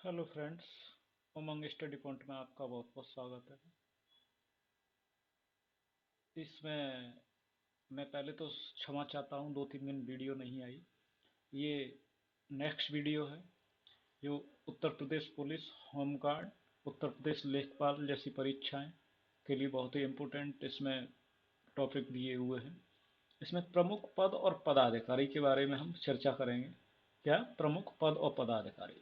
Hello friends. Umang study point में आपका बहुत बहुत स्वागत है। इसमें मैं पहले तो क्षमा चाहता हूँ, 2-3 दिन वीडियो नहीं आई। ये नेक्स्ट वीडियो है जो उत्तर प्रदेश पुलिस, होमगार्ड, उत्तर प्रदेश लेखपाल जैसी परीक्षाएं के लिए बहुत ही इम्पोर्टेंट इसमें टॉपिक दिए हुए हैं। इसमें प्रमुख पद और पदाधिकारी के बारे में हम चर्चा करेंगे। क्या प्रमुख पद और पदाधिकारी?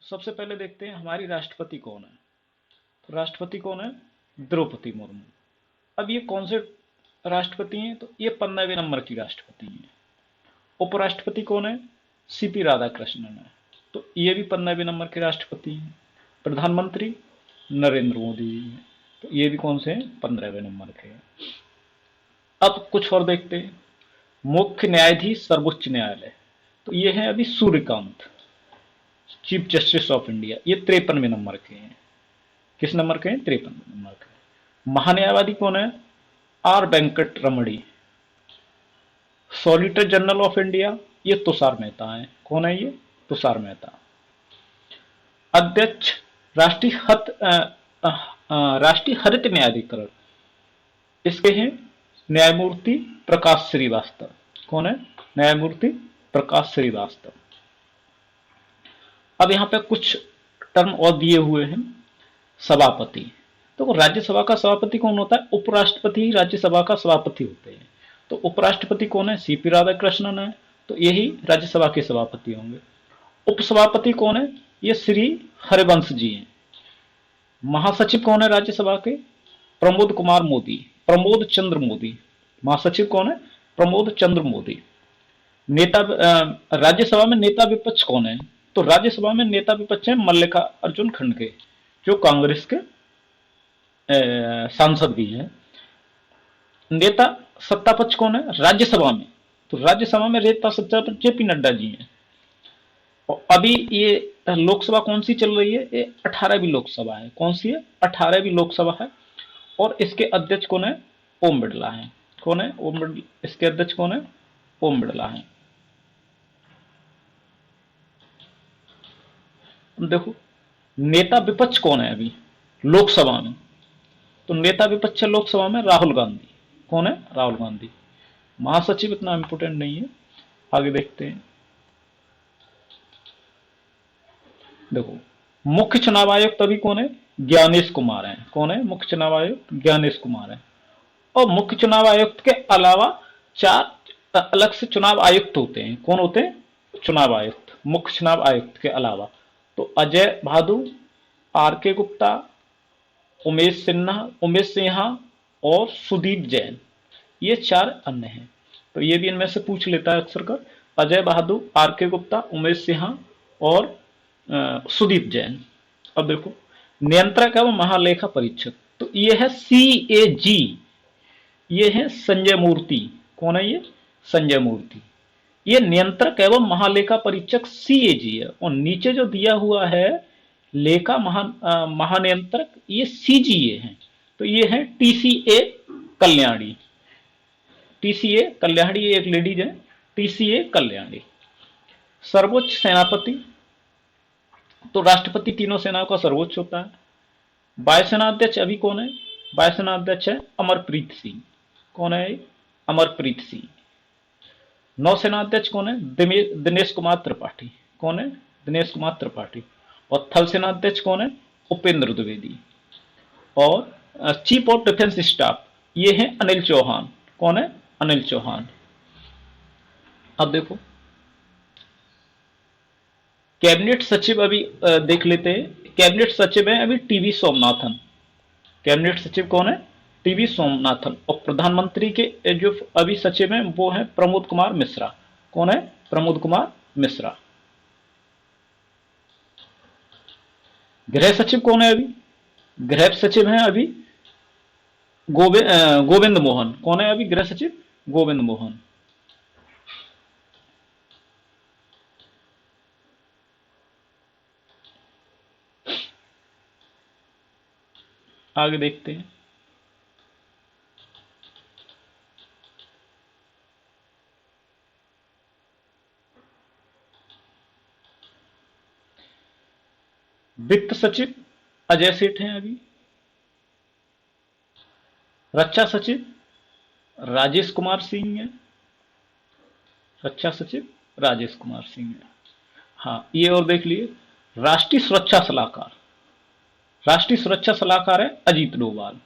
सबसे पहले देखते हैं हमारी राष्ट्रपति कौन है। तो राष्ट्रपति कौन है? द्रौपदी मुर्मू। अब ये कौन से राष्ट्रपति हैं? तो ये 15वें नंबर की राष्ट्रपति हैं। उपराष्ट्रपति कौन है? सीपी राधाकृष्णन है। तो ये भी 15वें नंबर के राष्ट्रपति हैं। प्रधानमंत्री नरेंद्र मोदी जी हैं। तो ये भी कौन से हैं? 15वें नंबर के हैं। अब कुछ और देखते हैं। मुख्य न्यायाधीश सर्वोच्च न्यायालय, तो ये है अभी Suryakant, chief justice of India. ये 53वें नंबर के हैं। किस नंबर के हैं? 53वें नंबर के। महान्यायवादी कौन है? Are Venkat Ramani. Solicitor general of India, ये तुषार मेहता है। कौन है ये? तुषार मेहता। अध्यक्ष राष्ट्रीय हरित न्यायाधिकरण, इसके हैं न्यायमूर्ति प्रकाश श्रीवास्तव। कौन है? न्यायमूर्ति प्रकाश श्रीवास्तव। अब यहाँ पे कुछ टर्म और दिए हुए हैं। सभापति, तो राज्यसभा का सभापति कौन होता है? उपराष्ट्रपति ही राज्यसभा का सभापति होते हैं। तो उपराष्ट्रपति कौन है? सीपी राधाकृष्णन है। तो यही राज्यसभा के सभापति होंगे। उपसभापति कौन है? ये श्री हरिवंश जी हैं। महासचिव कौन है राज्यसभा के? प्रमोद कुमार मोदी, प्रमोद चंद्र मोदी। महासचिव कौन है? प्रमोद चंद्र मोदी। नेता राज्यसभा में नेता विपक्ष कौन है? तो राज्यसभा में नेता विपक्ष है मल्लिका अर्जुन खड़गे, जो कांग्रेस के सांसद भी हैं। नेता सत्ता पक्ष कौन है राज्यसभा में? तो राज्यसभा में नेता सत्ता पक्ष जेपी नड्डा जी हैं। और अभी ये लोकसभा कौन सी चल रही है? ये 18वीं लोकसभा है। कौन सी है? 18वीं लोकसभा है। और इसके अध्यक्ष कौन है? ओम बिरला है। कौन है? ओम बिरला। इसके अध्यक्ष कौन है? ओम बिरला है। देखो, नेता विपक्ष कौन है अभी लोकसभा में? तो नेता विपक्ष है लोकसभा में राहुल गांधी। कौन है? राहुल गांधी। महासचिव इतना इंपोर्टेंट नहीं है। आगे देखते हैं। देखो, मुख्य चुनाव आयुक्त अभी कौन है? ज्ञानेश कुमार है। कौन है मुख्य चुनाव आयुक्त? ज्ञानेश कुमार है। और मुख्य चुनाव आयुक्त के अलावा 4 अलग से चुनाव आयुक्त होते हैं। कौन होते हैं? चुनाव आयुक्त, मुख्य चुनाव आयुक्त के अलावा। तो अजय भादु, आर के गुप्ता, उमेश सिन्हा और सुदीप जैन, ये 4 अन्य हैं। तो ये भी इनमें से पूछ लेता है अक्सर कर। अजय बहादुर, आर के गुप्ता, उमेश सिन्हा और सुदीप जैन। अब देखो, नियंत्रक है वो महालेखा परीक्षक, तो ये है CAG। ये है संजय मूर्ति। कौन है ये? संजय मूर्ति। ये नियंत्रक एवं महालेखा परीक्षक CAG है। और नीचे जो दिया हुआ है महानियंत्रक, ये CGA है। तो ये है TCA कल्याणी। TCA कल्याणी, एक लेडीज है, TCA कल्याणी। सर्वोच्च सेनापति, तो राष्ट्रपति तीनों सेनाओं का सर्वोच्च होता है। वायुसेना अध्यक्ष अभी कौन है? वायुसेना अध्यक्ष है अमरप्रीत सिंह। कौन है? अमरप्रीत सिंह। नौसेना अध्यक्ष कौन है? दिनेश कुमार त्रिपाठी। कौन है? दिनेश कुमार त्रिपाठी। और थल सेना अध्यक्ष कौन है? उपेंद्र द्विवेदी। और चीफ ऑफ डिफेंस स्टाफ, ये है अनिल चौहान। कौन है? अनिल चौहान। अब देखो, कैबिनेट सचिव अभी देख लेते हैं। कैबिनेट सचिव है अभी टीवी सोमनाथन। कैबिनेट सचिव कौन है? टीवी सोमनाथन। और प्रधानमंत्री के जो अभी सचिव हैं वो है प्रमोद कुमार मिश्रा। कौन है? प्रमोद कुमार मिश्रा। गृह सचिव कौन है अभी? गृह सचिव हैं अभी गोविंद मोहन। कौन है अभी गृह सचिव? गोविंद मोहन। आगे देखते हैं। वित्त सचिव अजय सेठ हैं अभी। रक्षा सचिव राजेश कुमार सिंह है। रक्षा सचिव राजेश कुमार सिंह है। हाँ, ये और देख लिए। राष्ट्रीय सुरक्षा सलाहकार, राष्ट्रीय सुरक्षा सलाहकार है अजीत डोभाल।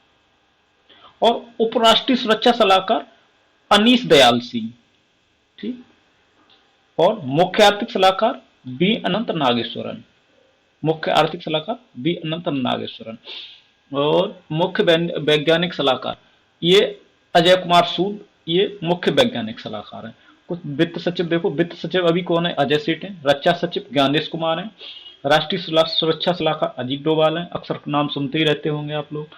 और उपराष्ट्रीय सुरक्षा सलाहकार अनीश दयाल सिंह। ठीक। और मुख्य आर्थिक सलाहकार बी अनंत नागेश्वरन। मुख्य आर्थिक सलाहकार बी अनंत नागेश्वरन। और मुख्य वैज्ञानिक सलाहकार ये अजय कुमार सूद, ये मुख्य वैज्ञानिक सलाहकार हैं। कुछ वित्त सचिव देखो, वित्त सचिव अभी कौन है? अजय सेठ हैं। रक्षा सचिव ज्ञानेश कुमार हैं। राष्ट्रीय सुरक्षा सलाहकार अजीत डोभाल हैं, अक्सर नाम सुनते ही रहते होंगे आप लोग।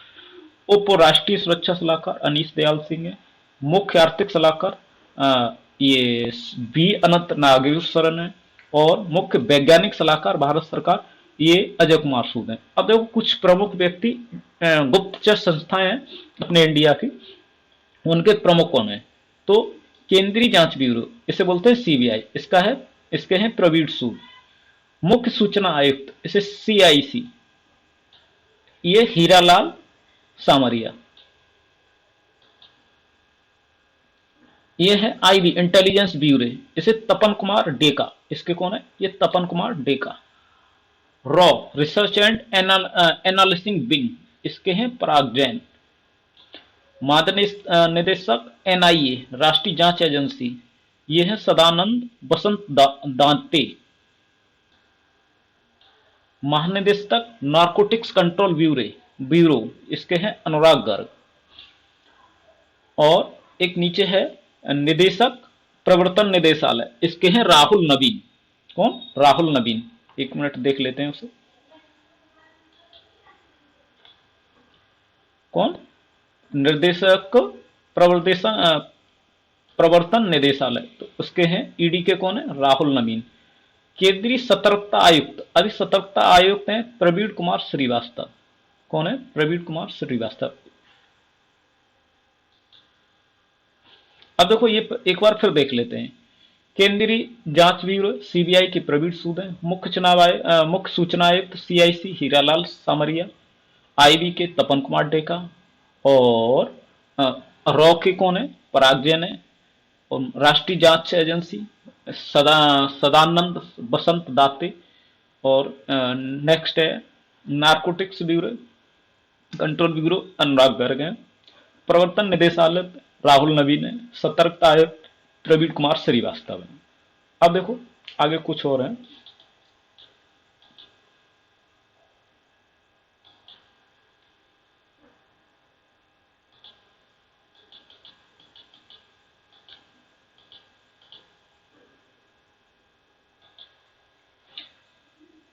उप राष्ट्रीय सुरक्षा सलाहकार अनीश दयाल सिंह है। मुख्य आर्थिक सलाहकार ये बी अनंत नागेश्वरन है। और मुख्य वैज्ञानिक सलाहकार भारत सरकार ये अजय कुमार सूद हैं। अब देखो कुछ प्रमुख व्यक्ति गुप्तचर संस्थाएं हैं अपने इंडिया की, उनके प्रमुख कौन है? तो केंद्रीय जांच ब्यूरो, इसे बोलते हैं सीबीआई, इसके हैं प्रवीण सूद। मुख्य सूचना आयुक्त, इसे सीआईसी, ये हीरालाल सामरिया। ये है आईबी इंटेलिजेंस ब्यूरो, इसे तपन कुमार डेका, इसके कौन है? ये तपन कुमार डेका। रॉ रिसर्च एंड एनालिसिंग विंग, इसके हैं पराग जैन। महानिदेशक एनआईए राष्ट्रीय जांच एजेंसी, ये है सदानंद बसंत दांते। महानिदेशक नारकोटिक्स कंट्रोल ब्यूरो, इसके हैं अनुराग गर्ग। और एक नीचे है निदेशक प्रवर्तन निदेशालय, इसके हैं राहुल नवीन। कौन? राहुल नवीन। एक मिनट देख लेते हैं उसे। कौन? निर्देशक प्रवर्तन निदेशालय, तो उसके हैं ईडी के कौन है? राहुल नवीन। केंद्रीय सतर्कता आयुक्त, अभी सतर्कता आयुक्त हैं प्रवीण कुमार श्रीवास्तव। कौन है? प्रवीण कुमार श्रीवास्तव। अब देखो ये एक बार फिर देख लेते हैं। केंद्रीय जांच ब्यूरो सीबीआई के प्रवीण सूद हैं। मुख्य सूचना आयुक्त सीआईसी हीरालाल सामरिया। आईबी के तपन कुमार डेका। और रॉ के कौन है? पराग जैन है। और राष्ट्रीय जांच एजेंसी सदानंद बसंत दाते। और नेक्स्ट है नारकोटिक्स ब्यूरो कंट्रोल ब्यूरो अनुराग गर्ग है। प्रवर्तन निदेशालय राहुल नवीन है। सतर्कता आयुक्त प्रवीण कुमार श्रीवास्तव है। अब देखो आगे कुछ और है।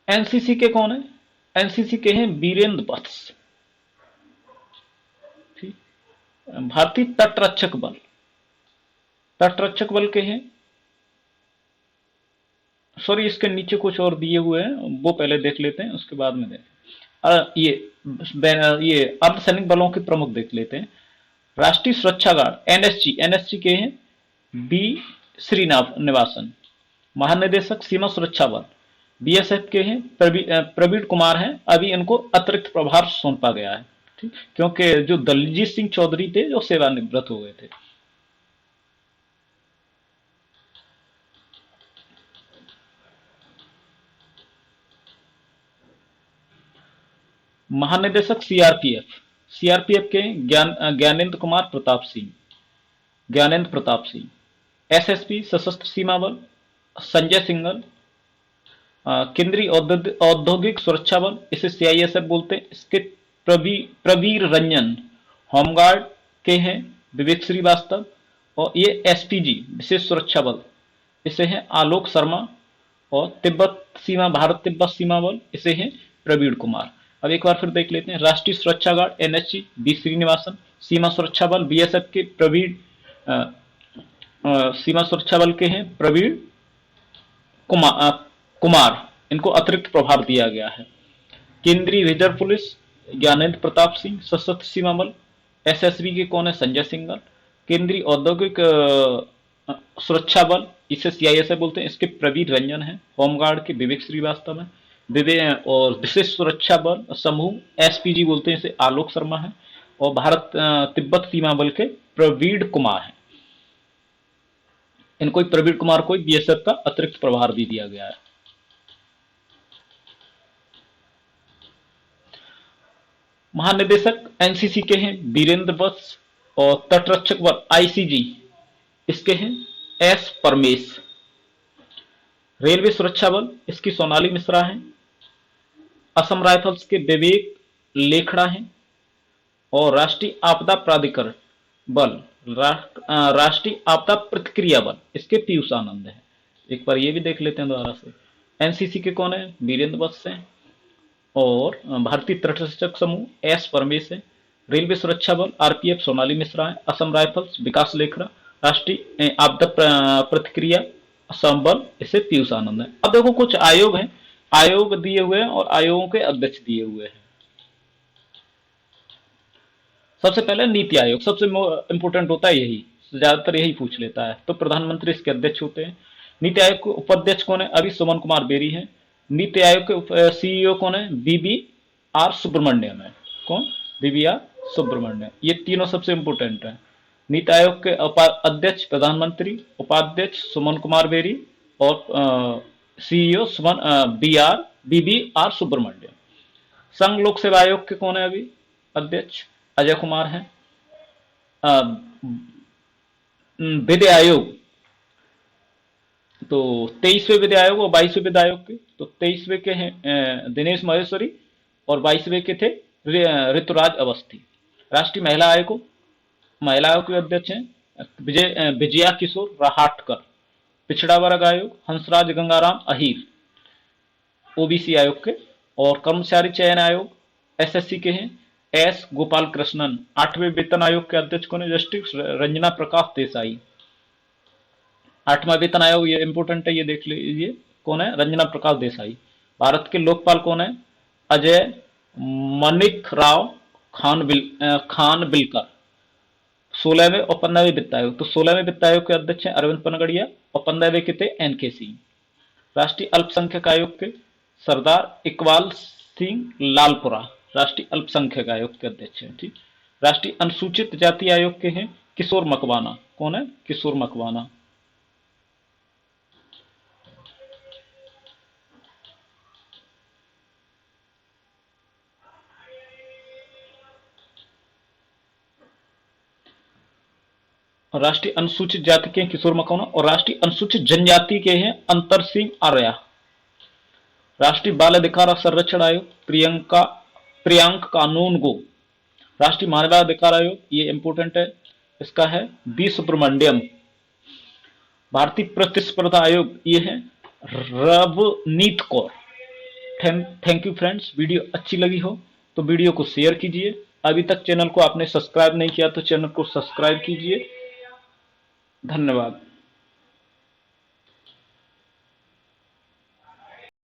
एनसीसी के कौन है? एनसीसी के हैं बीरेंद्र वत्स। ठीक। भारतीय तटरक्षक बल, तटरक्षक बल के हैं, सॉरी इसके नीचे कुछ और दिए हुए हैं, वो पहले देख लेते हैं उसके बाद में देखें। ये अर्धसैनिक बलों के प्रमुख देख लेते हैं। राष्ट्रीय सुरक्षा गार्ड एनएसजी के हैं बी श्रीनिवासन। महानिदेशक सीमा सुरक्षा बल बीएसएफ के हैं प्रवीण कुमार हैं। अभी इनको अतिरिक्त प्रभार सौंपा गया है, ठीक, क्योंकि जो दलजीत सिंह चौधरी थे जो सेवानिवृत्त हो गए थे। महानिदेशक सीआरपीएफ के ज्ञानेंद्र प्रताप सिंह। एसएसपी सशस्त्र सीमा बल संजय सिंघल। केंद्रीय औद्योगिक सुरक्षा बल, इसे सीआईएसएफ बोलते हैं, इसके प्रवीर रंजन। होमगार्ड के हैं विवेक श्रीवास्तव। और ये एसपीजी विशेष सुरक्षा बल, इसे हैं आलोक शर्मा। और भारत तिब्बत सीमा बल, इसे हैं प्रवीण कुमार। अब एक बार फिर देख लेते हैं। राष्ट्रीय सुरक्षा गार्ड एनएसजी बी श्रीनिवासन। सीमा सुरक्षा बल बीएसएफ के सीमा सुरक्षा बल के हैं प्रवीण कुमार, इनको अतिरिक्त प्रभार दिया गया है। केंद्रीय रिजर्व पुलिस ज्ञानेंद्र प्रताप सिंह। सशस्त्र सीमा बल एसएसबी के कौन है? संजय सिंघल। केंद्रीय औद्योगिक सुरक्षा बल, इसे सीआईएसएफ बोलते हैं, इसके प्रवीर रंजन है। होमगार्ड के विवेक श्रीवास्तव है। और विशेष सुरक्षा बल समूह एसपीजी बोलते हैं इसे, आलोक शर्मा है। और भारत तिब्बत सीमा बल के प्रवीण कुमार है। इनको प्रवीण कुमार को बीएसएफ का अतिरिक्त प्रभार भी दिया गया है। महानिदेशक एनसीसी के हैं वीरेंद्र वत्स। और तटरक्षक बल आईसीजी इसके हैं एस परमेश। रेलवे सुरक्षा बल इसकी सोनाली मिश्रा है। असम राइफल्स के विवेक लेखड़ा हैं। और राष्ट्रीय आपदा प्राधिकरण बल राष्ट्रीय आपदा प्रतिक्रिया बल इसके पीयूष आनंद है। एक बार ये भी देख लेते हैं दोबारा से। एनसीसी के कौन है? वीरेंद्र वत्स हैं। और भारतीय तटरक्षक समूह एस परमेश है। रेलवे सुरक्षा बल आरपीएफ सोनाली मिश्रा है। असम राइफल्स विकास लेखरा। राष्ट्रीय आपदा प्रतिक्रिया असम बल इसे पीयूष आनंद है। अब देखो कुछ आयोग हैं, आयोग दिए हुए हैं और आयोगों के अध्यक्ष दिए हुए हैं। सबसे पहले नीति आयोग, सबसे इंपोर्टेंट होता है यही, ज्यादातर यही पूछ लेता है। तो प्रधानमंत्री इसके अध्यक्ष होते हैं। नीति आयोग के उपाध्यक्ष कौन है? अभी सुमन कुमार बेरी है। नीति आयोग के सीईओ कौन है? बीबी आर सुब्रमण्यम है। कौन? बीबी आर सुब्रमण्यम। ये तीनों सबसे इंपोर्टेंट है। नीति आयोग के अध्यक्ष प्रधानमंत्री, उपाध्यक्ष सुमन कुमार बेरी और CEO Suman B V R Subrahmanyam. संघ लोक सेवा आयोग के कौन है अभी अध्यक्ष? अजय कुमार है। विधि आयोग तो 23वें विधि आयोग और 22वें विधि आयोग के, तो 23वें के हैं दिनेश महेश्वरी और 22वें के थे ऋतुराज अवस्थी। राष्ट्रीय महिला आयोग के अध्यक्ष हैं विजया किशोर राहटकर। पिछड़ा वर्ग आयोग हंसराज गंगाराम अहीर ओबीसी आयोग के। और कर्मचारी चयन आयोग एसएससी के हैं एस गोपाल कृष्णन। 8वें वेतन आयोग के अध्यक्ष कौन है? जस्टिस रंजना प्रकाश देसाई। 8वां वेतन आयोग ये इंपोर्टेंट है, ये देख लीजिए कौन है? रंजना प्रकाश देसाई। भारत के लोकपाल कौन है? अजय मनिक राव खानविलकर। 16वें और 15वें वित्त आयोग, तो 16वें वित्त आयोग के अध्यक्ष हैं अरविंद पनगड़िया और 15वें के थे एनके सिंह। राष्ट्रीय अल्पसंख्यक आयोग के सरदार इकबाल सिंह लालपुरा राष्ट्रीय अल्पसंख्यक आयोग के अध्यक्ष हैं। ठीक। राष्ट्रीय अनुसूचित जाति आयोग के हैं किशोर मकवाना। कौन है? किशोर मकवाना। राष्ट्रीय अनुसूचित जाति के हैं किशोर मकवाना और राष्ट्रीय अनुसूचित जनजाति के हैं अंतर सिंह आर्या। राष्ट्रीय बाल अधिकार संरक्षण आयोग प्रियंक कानून गो। राष्ट्रीय मानवाधिकार आयोग ये इंपोर्टेंट है, इसका है बी सुब्रमण्यम। भारतीय प्रतिस्पर्धा आयोग ये है Ravneet Kaur. Thank you friends. Video अच्छी लगी हो तो वीडियो को शेयर कीजिए। अभी तक चैनल को आपने सब्सक्राइब नहीं किया तो चैनल को सब्सक्राइब कीजिए। धन्यवाद।